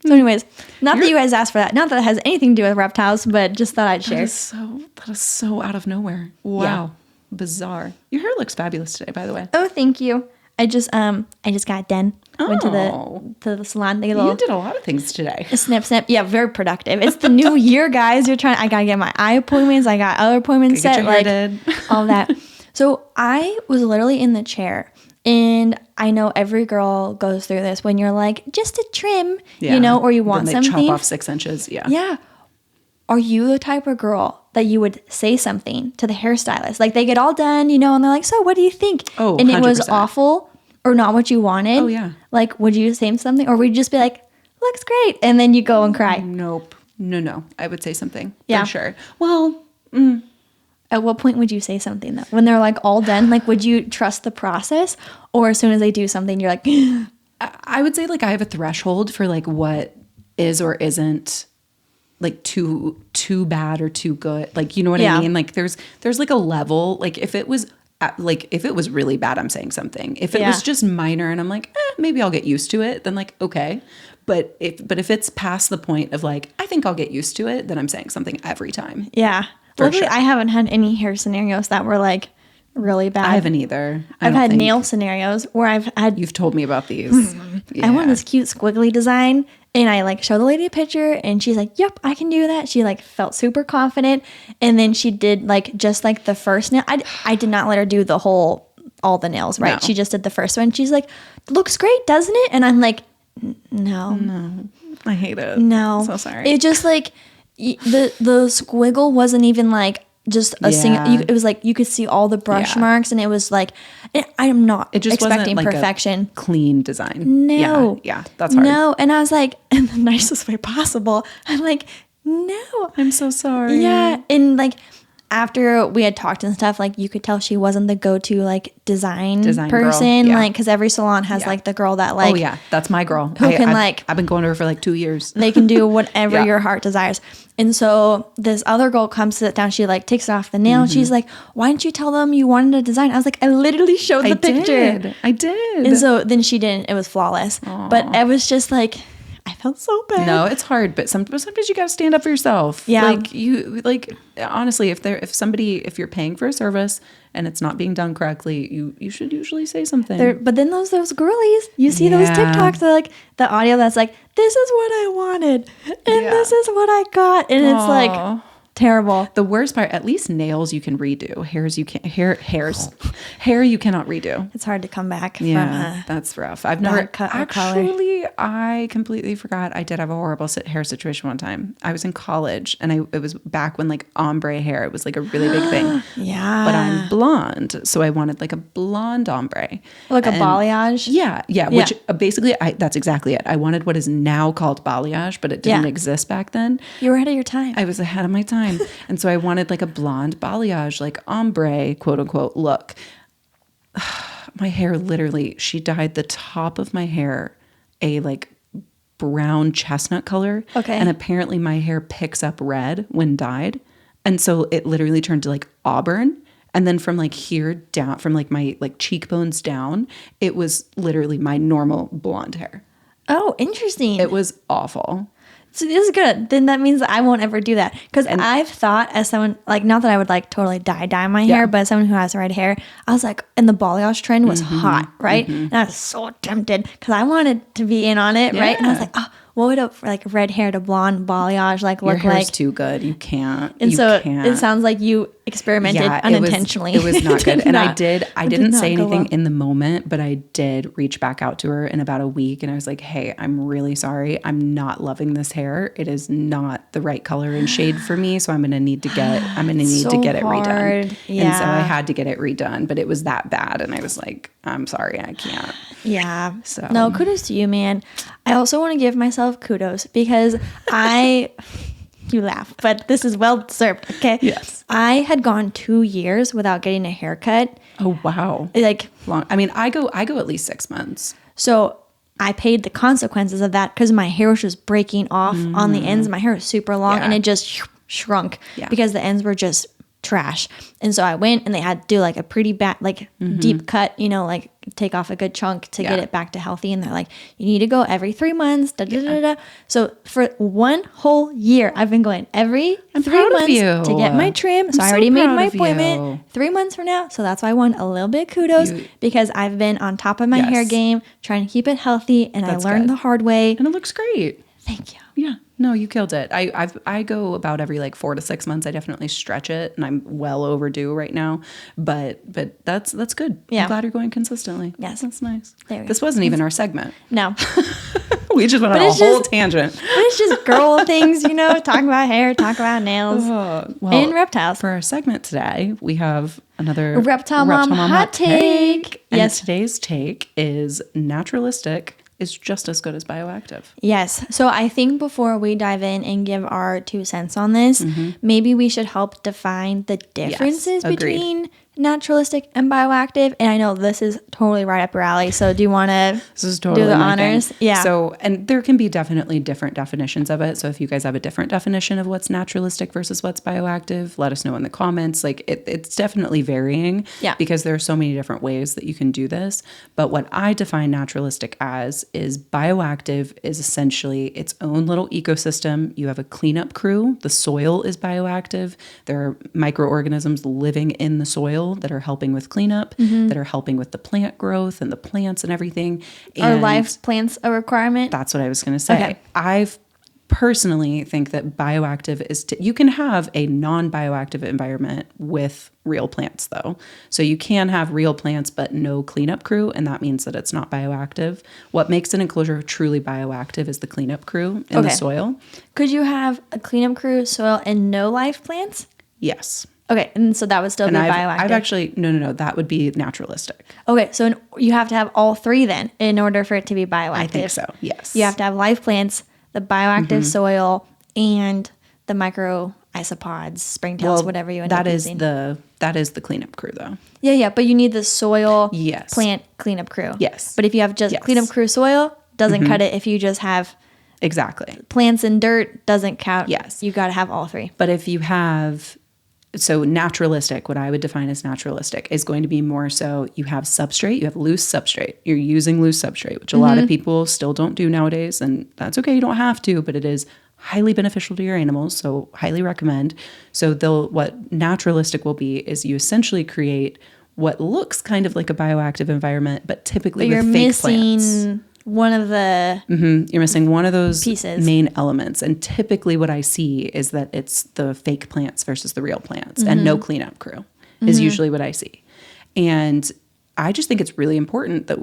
So, anyways, that you guys asked for that. Not that it has anything to do with reptiles, but just thought I'd share. That is so out of nowhere. Wow, bizarre. Your hair looks fabulous today, by the way. Oh, thank you. I just got done. Went to the salon. You did a lot of things today. Snip. Yeah, very productive. It's the new year, guys. I gotta get my eye appointments. I got other appointments set, all that. So I was literally in the chair and I know every girl goes through this when you're like, just a trim, Yeah. or you want then they something. chop off 6 inches. Yeah. Yeah. Are you the type of girl that you would say something to the hairstylist? Like they get all done, and they're like, so what do you think? Oh, and it 100%. was awful or not what you wanted. Oh, yeah. Like, would you say something, or would you just be like, looks great, and then you go and cry? Nope. No. I would say something. Yeah. For sure. Well, At what point would you say something though? When they're like all done, like would you trust the process, or as soon as they do something, you're like, I would say like I have a threshold for like what is or isn't like too bad or too good. Like, you know what I mean? Like there's like a level, like if it was really bad, I'm saying something. If it was just minor and I'm like, maybe I'll get used to it, then like, okay. But if it's past the point of like, I think I'll get used to it, then I'm saying something every time. Yeah. Luckily, sure. I haven't had any hair scenarios that were like really bad. I haven't either. I've had nail scenarios where I've had. You've told me about these. I want this cute squiggly design, and I like show the lady a picture, and she's like, "Yep, I can do that." She like felt super confident, and then she did like just like the first nail. I did not let her do all the nails, right? No. She just did the first one. She's like, "Looks great, doesn't it?" And I'm like, "No, I hate it. No, I'm so sorry." It just like. The squiggle wasn't even like just a single. It was like you could see all the brush marks, and it was like I am not expecting like perfection. A clean design. No, yeah, that's hard. No, and I was like, in the nicest way possible. I'm like, no, I'm so sorry. Yeah, and like after we had talked and stuff, like you could tell she wasn't the go-to like design person, like because every salon has like the girl that like, oh yeah, that's my girl. I've been going to her for like 2 years. They can do whatever your heart desires. And so this other girl comes to sit down. She like takes off the nail. And she's like, "Why didn't you tell them you wanted a design?" I was like, "I literally showed the picture." I did. And so then she didn't. It was flawless. Aww. But it was just like. I felt so bad. No, it's hard, but sometimes you got to stand up for yourself. Yeah. Like honestly, if you're paying for a service and it's not being done correctly, you should usually say something. But then those girlies, you see those TikToks, like the audio that's like, "This is what I wanted and this is what I got." And it's like terrible. The worst part, at least nails you can redo. Hair you cannot redo. It's hard to come back from that's rough. I've never cut actually. I completely forgot. I did have a horrible hair situation one time. I was in college, and it was back when like ombre hair. It was like a really big thing. Yeah, but I'm blonde, so I wanted like a blonde ombre, like a balayage. Yeah. Which basically, that's exactly it. I wanted what is now called balayage, but it didn't exist back then. You were ahead of your time. I was ahead of my time. And so I wanted like a blonde balayage, like ombre, quote unquote, look. My hair literally, she dyed the top of my hair a like brown chestnut color. Okay. And apparently my hair picks up red when dyed. And so it literally turned to like auburn. And then from like here down, from like my like cheekbones down, it was literally my normal blonde hair. Oh, interesting. It was awful. So this is good. Then that means that I won't ever do that. Because I've thought as someone, like, not that I would like totally dye my hair, but as someone who has red hair, I was like, and the balayage trend was hot, right? And I was so tempted because I wanted to be in on it, right? And I was like, oh, what would a like red hair to blonde balayage like look like? Your hair's too good. You can't. And it sounds like you experimented unintentionally. It was not good. And I didn't say anything in the moment, but I did reach back out to her in about a week, and I was like, "Hey, I'm really sorry. I'm not loving this hair. It is not the right color and shade for me, so I'm going to need to get it redone." Yeah. And so I had to get it redone, but it was that bad, and I was like, "I'm sorry, I can't." Yeah. So no, kudos to you, man. I also want to give myself kudos because you laugh, but this is well deserved. Okay. Yes. I had gone 2 years without getting a haircut. Oh wow. Like long. I mean, I go at least 6 months. So I paid the consequences of that because my hair was just breaking off on the ends. My hair was super long and it just shrunk because the ends were just trash. And so I went and they had to do like a pretty bad, like deep cut, like take off a good chunk to get it back to healthy. And they're like, you need to go every 3 months. So for 1 whole year, I've been going every 3 months to get my trim. So I already made my appointment 3 months from now. So that's why I want a little bit of kudos because I've been on top of my hair game, trying to keep it healthy. And I learned the hard way. And it looks great. Thank you. Yeah. No, you killed it. I go about every like 4 to 6 months. I definitely stretch it, and I'm well overdue right now. But that's good. Yeah. I'm glad you're going consistently. Yes, that's nice. This wasn't even our segment. No, we just went on a whole tangent. But it's just girl things, talk about hair, talk about nails, and reptiles. For our segment today, we have another Reptile Mom hot take. And yes, today's take is naturalistic is just as good as bioactive. Yes. So I think before we dive in and give our 2 cents on this, maybe we should help define the differences between naturalistic and bioactive. And I know this is totally right up your alley. So do you want to do the honors? Thing. Yeah. So, and there can be definitely different definitions of it. So if you guys have a different definition of what's naturalistic versus what's bioactive, let us know in the comments. Like it's definitely varying because there are so many different ways that you can do this. But what I define naturalistic as is bioactive is essentially its own little ecosystem. You have a cleanup crew. The soil is bioactive. There are microorganisms living in the soil that are helping with cleanup, that are helping with the plant growth and the plants and everything. And are live plants a requirement? That's what I was going to say. Okay. I've personally think that bioactive is, you can have a non-bioactive environment with real plants though. So you can have real plants, but no cleanup crew. And that means that it's not bioactive. What makes an enclosure truly bioactive is the cleanup crew in the soil. Could you have a cleanup crew, soil, and no live plants? Yes. Okay, and so that would still be bioactive. I've actually, no, that would be naturalistic. Okay, so you have to have all 3 then in order for it to be bioactive. I think so, yes. You have to have live plants, the bioactive soil, and the micro isopods, springtails, whatever you end up using. That is the cleanup crew though. Yeah, but you need the soil plant cleanup crew. Yes. But if you have just cleanup crew soil, doesn't cut it. If you just have plants and dirt, doesn't count. Yes. You got to have all 3. But if you have... So naturalistic, what I would define as naturalistic is going to be more so you have substrate, you have loose substrate. You're using loose substrate, which a lot of people still don't do nowadays. And that's okay. You don't have to, but it is highly beneficial to your animals. So highly recommend. So what naturalistic will be is you essentially create what looks kind of like a bioactive environment, but typically with fake plants. One of the you're missing one of those pieces. Main elements. And typically what I see is that it's the fake plants versus the real plants and no cleanup crew is usually what I see. And I just think it's really important that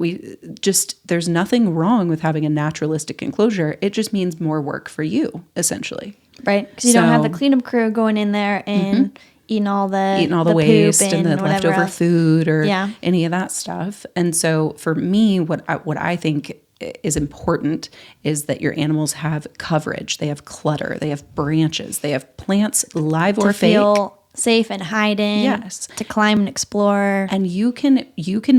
there's nothing wrong with having a naturalistic enclosure. It just means more work for you, essentially. Right. Because you don't have the cleanup crew going in there and eating all the waste poop and the leftover food or any of that stuff. And so for me, what I think is important is that your animals have coverage. They have clutter. They have branches. They have plants, live or fake. To feel safe and hide in. Yes. To climb and explore. And you can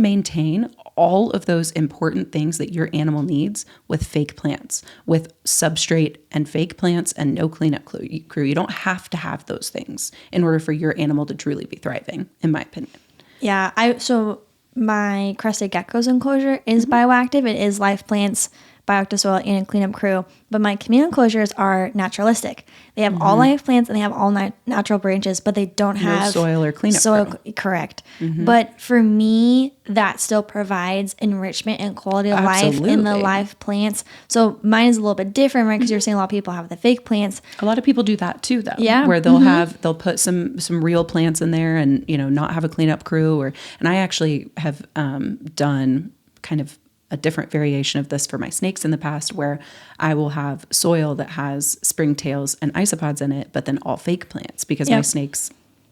maintain all of those important things that your animal needs with fake plants, with substrate and fake plants and no cleanup crew. You don't have to have those things in order for your animal to truly be thriving, in my opinion. Yeah. So my crested gecko's enclosure is bioactive. It is live plants, bioactive soil, and a cleanup crew. But my chameleon enclosures are naturalistic. They have all live plants and they have all natural branches, but they don't have soil or cleanup crew. Correct. But for me, that still provides enrichment and quality of life in the live plants. So mine is a little bit different, right? Because you're seeing a lot of people have the fake plants. A lot of people do that too, though. Yeah. Where they'll put some real plants in there and not have a cleanup crew. And I actually have done kind of a different variation of this for my snakes in the past, where I will have soil that has springtails and isopods in it, but then all fake plants because my snakes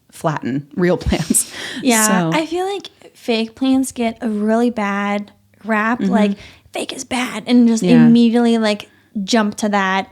flatten real plants. Yeah. So I feel like fake plants get a really bad rap. Like fake is bad and just immediately like jump to that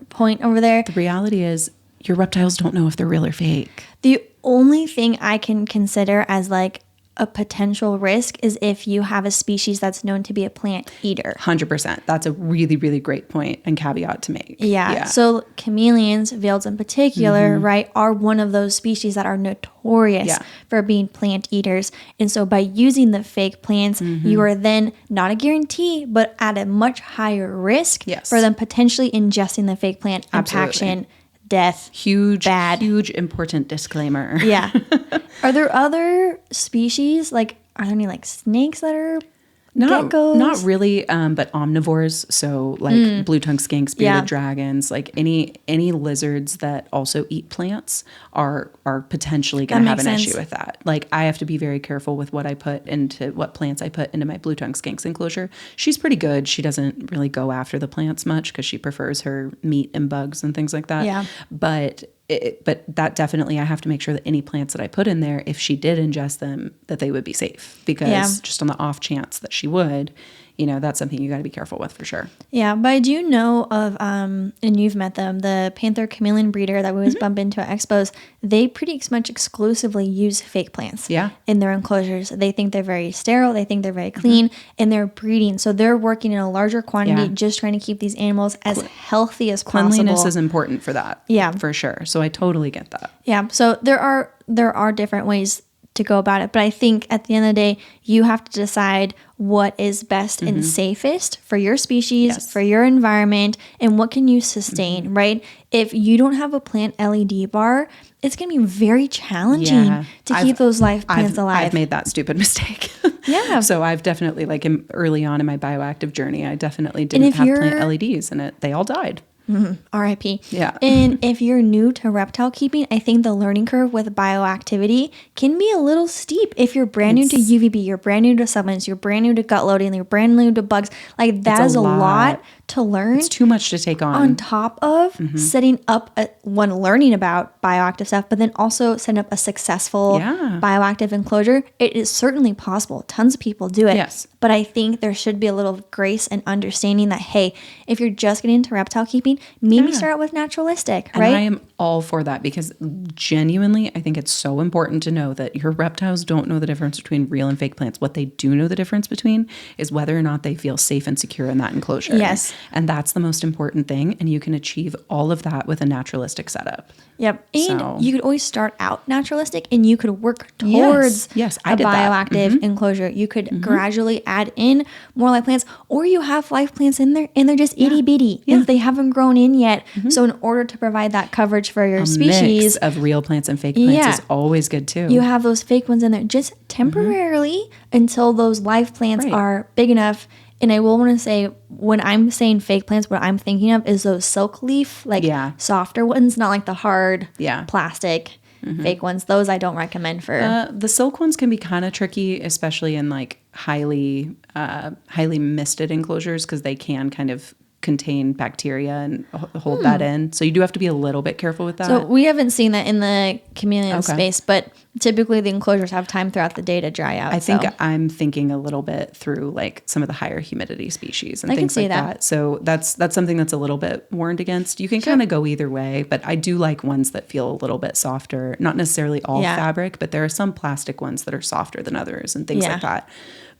point over there. The reality is your reptiles don't know if they're real or fake. The only thing I can consider as like a potential risk is if you have a species that's known to be a plant eater. 100%. That's a really, really great point and caveat to make. Yeah. So chameleons, veils in particular, right, are one of those species that are notorious for being plant eaters. And so by using the fake plants, you are then not a guarantee, but at a much higher risk for them potentially ingesting the fake plant, impaction, death, huge important disclaimer. Yeah. Are there other species, like are there any like snakes that are geckos? Not really, but omnivores. So like blue tongue skinks, bearded dragons, like any lizards that also eat plants are potentially going to have an issue with that. Like I have to be very careful with what plants I put into my blue tongue skinks enclosure. She's pretty good. She doesn't really go after the plants much because she prefers her meat and bugs and things like that. Yeah. But that definitely, I have to make sure that any plants that I put in there, if she did ingest them, that they would be safe, because just on the off chance that she would, that's something you got to be careful with for sure. Yeah, but I do know of, and you've met them, the panther chameleon breeder that we always bump into at expos. They pretty much exclusively use fake plants in their enclosures. They think they're very sterile. They think they're very clean, and they're breeding. So they're working in a larger quantity, just trying to keep these animals as healthy as possible. Cleanliness is important for that. Yeah, for sure. So I totally get that. Yeah. So there are different ways to go about it, but I think at the end of the day, you have to decide what is best and safest for your species, for your environment, and what can you sustain, right? If you don't have a plant LED bar, it's going to be very challenging to keep those live plants alive. I've made that stupid mistake. So I've definitely, like early on in my bioactive journey, I definitely didn't have plant LEDs in it. They all died. RIP. Yeah. And if you're new to reptile keeping, I think the learning curve with bioactivity can be a little steep. If you're brand new to UVB, you're brand new to supplements, you're brand new to gut loading, you're brand new to bugs, like that is a lot to learn. It's too much to take on. On top of setting up learning about bioactive stuff, but then also setting up a successful bioactive enclosure. It is certainly possible. Tons of people do it. Yes. But I think there should be a little grace and understanding that, hey, if you're just getting into reptile keeping, maybe start out with naturalistic, right? And I am all for that, because genuinely, I think it's so important to know that your reptiles don't know the difference between real and fake plants. What they do know the difference between is whether or not they feel safe and secure in that enclosure. Yes. And that's the most important thing. And you can achieve all of that with a naturalistic setup. Yep. And you could always start out naturalistic, and you could work towards a bioactive enclosure. You could gradually add in more live plants, or you have live plants in there and they're just itty bitty and they haven't grown in yet. So in order to provide that coverage for your species, mix of real plants and fake plants is always good too. You have those fake ones in there just temporarily until those live plants are big enough. And I will want to say, when I'm saying fake plants, what I'm thinking of is those silk leaf, softer ones, not like the hard plastic fake ones. Those I don't recommend for. The silk ones can be kind of tricky, especially in like highly misted enclosures, because they can kind of contain bacteria and hold that in. So you do have to be a little bit careful with that. So we haven't seen that in the chameleon space, but typically the enclosures have time throughout the day to dry out. I think I'm thinking a little bit through like some of the higher humidity species and things like that. So that's something that's a little bit warned against. You can kind of go either way, but I do like ones that feel a little bit softer, not necessarily all fabric, but there are some plastic ones that are softer than others and things like that.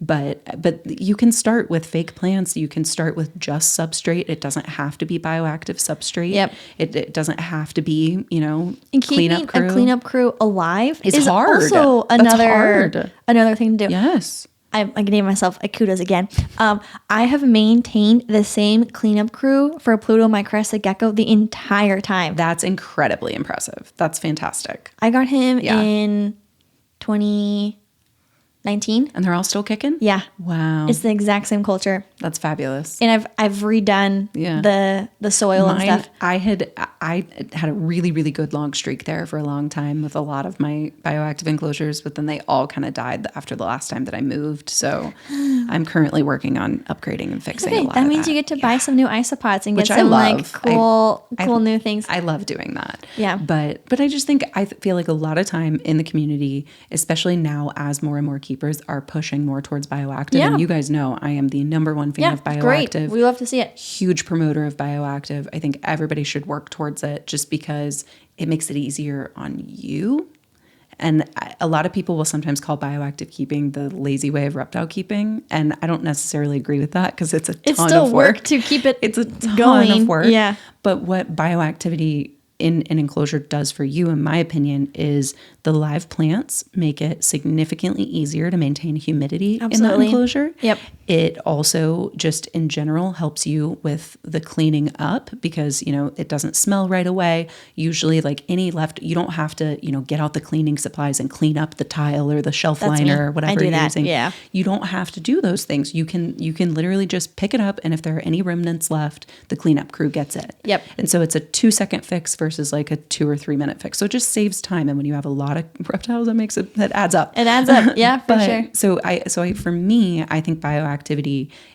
But you can start with fake plants. You can start with just substrate. It doesn't have to be bioactive substrate. Yep. It doesn't have to be, and keeping a cleanup crew alive is hard. Also another thing to do. Yes. I gave myself a kudos again. I have maintained the same cleanup crew for Pluto, my crested gecko, the entire time. That's incredibly impressive. That's fantastic. I got him in 2019. And they're all still kicking? Yeah. Wow. It's the exact same culture. That's fabulous. And I've redone the soil and stuff. I had a really, really good long streak there for a long time with a lot of my bioactive enclosures, but then they all kind of died after the last time that I moved. So I'm currently working on upgrading and fixing a lot of that. That means you get to buy some new isopods and get some like cool new things. I love doing that. Yeah. But I just think, I feel like a lot of time in the community, especially now as more and more keepers are pushing more towards bioactive. Yeah. And you guys know I am the number one fan of bioactive. Great. We love to see it. Huge promoter of bioactive. I think everybody should work towards it just because it makes it easier on you. And a lot of people will sometimes call bioactive keeping the lazy way of reptile keeping. And I don't necessarily agree with that, because it's still of work to keep it It's a ton going. of work. Yeah. But what bioactivity in an enclosure does for you, in my opinion, is the live plants make it significantly easier to maintain humidity in that enclosure. Yep. It also just in general helps you with the cleaning up because, you know, it doesn't smell right away. Usually like any left, you don't have to, you know, get out the cleaning supplies and clean up the tile or the shelf liner or whatever you're using. Yeah. You don't have to do those things. You can literally just pick it up, and if there are any remnants left, the cleanup crew gets it. Yep. And so it's a 2-second fix versus like a 2 or 3 minute fix. So it just saves time. And when you have a lot of reptiles, that adds up. It adds up. Yeah, for sure. So for me, I think bioactivity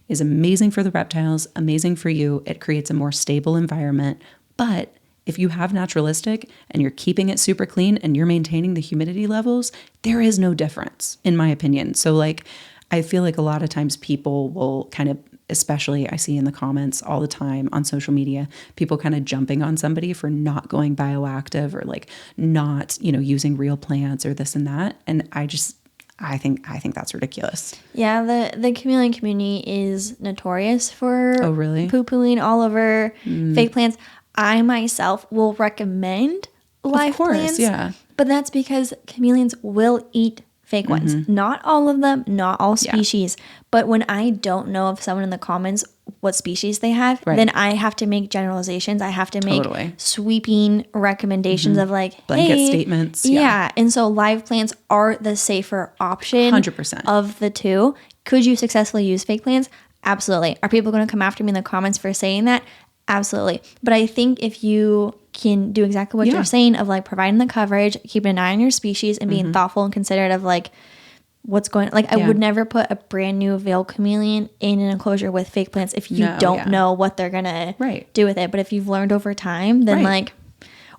is amazing for the reptiles, amazing for you. It creates a more stable environment. But if you have naturalistic and you're keeping it super clean and you're maintaining the humidity levels, there is no difference, in my opinion. So like, I feel like a lot of times people will kind of, especially I see in the comments all the time on social media, people kind of jumping on somebody for not going bioactive or like not, you know, using real plants or this and that. And I think that's ridiculous. Yeah, the chameleon community is notorious for poo-pooing all over fake plants. I myself will recommend live plants. Yeah. But that's because chameleons will eat fake ones. Not all of them, not all species. Yeah. But when I don't know of someone in the comments what species they have, then I have to make generalizations. I have to make sweeping recommendations of like, blanket statements. Yeah. And so live plants are the safer option 100% of the two. Could you successfully use fake plants? Absolutely. Are people going to come after me in the comments for saying that? Absolutely. But I think if you can do exactly what you're saying of like providing the coverage, keeping an eye on your species and being thoughtful and considerate of like what's going on. Like I would never put a brand new veil chameleon in an enclosure with fake plants if you don't know what they're going to do with it. But if you've learned over time, then like,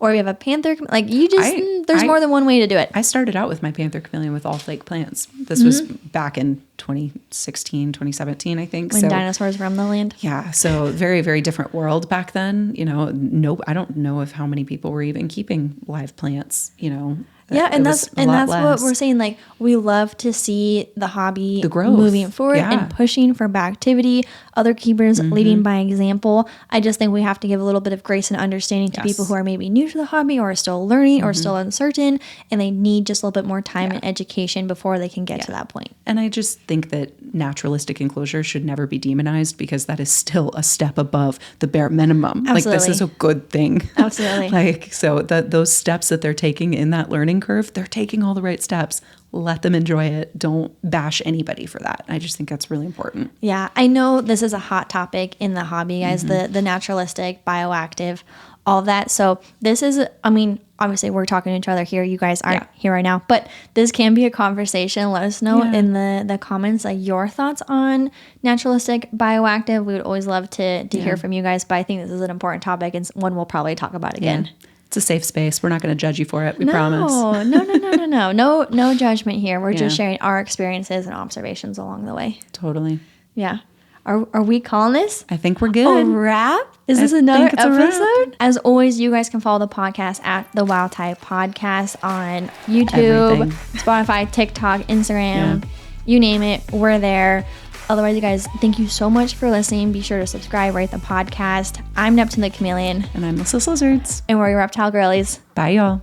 or you have a panther, like you just, there's more than one way to do it. I started out with my panther chameleon with all fake plants. This was back in 2016, 2017, I think. When dinosaurs roamed the land. Yeah. So very, very different world back then. You know, I don't know if how many people were even keeping live plants, you know. Yeah, and that's what we're saying. Like, we love to see the hobby moving forward and pushing for bioactivity, other keepers leading by example. I just think we have to give a little bit of grace and understanding to people who are maybe new to the hobby or are still learning or still uncertain, and they need just a little bit more time and education before they can get to that point. And I just think that naturalistic enclosures should never be demonized because that is still a step above the bare minimum. Absolutely. Like, this is a good thing. Absolutely. Like, so those steps that they're taking in that learning curve, they're taking all the right steps. Let them enjoy it. Don't bash anybody for that. I just think that's really important. Yeah, I know this is a hot topic in the hobby, guys, the naturalistic, bioactive, all of that. So this is, I mean, obviously we're talking to each other here. You guys aren't here right now, but this can be a conversation. Let us know in the comments like your thoughts on naturalistic, bioactive. We would always love to hear from you guys, but I think this is an important topic and one we'll probably talk about again. Yeah. It's a safe space. We're not going to judge you for it. We promise. No judgment here. We're just sharing our experiences and observations along the way. Totally. Yeah. Are we calling this? I think we're good. A wrap? Is this another episode? As always, you guys can follow the podcast at the Wild Type Podcast on YouTube, Spotify, TikTok, Instagram, you name it. We're there. Otherwise, you guys, thank you so much for listening. Be sure to subscribe, rate the podcast. I'm Neptune the Chameleon. And I'm Lyssa Lizards. And we're your reptile girlies. Bye, y'all.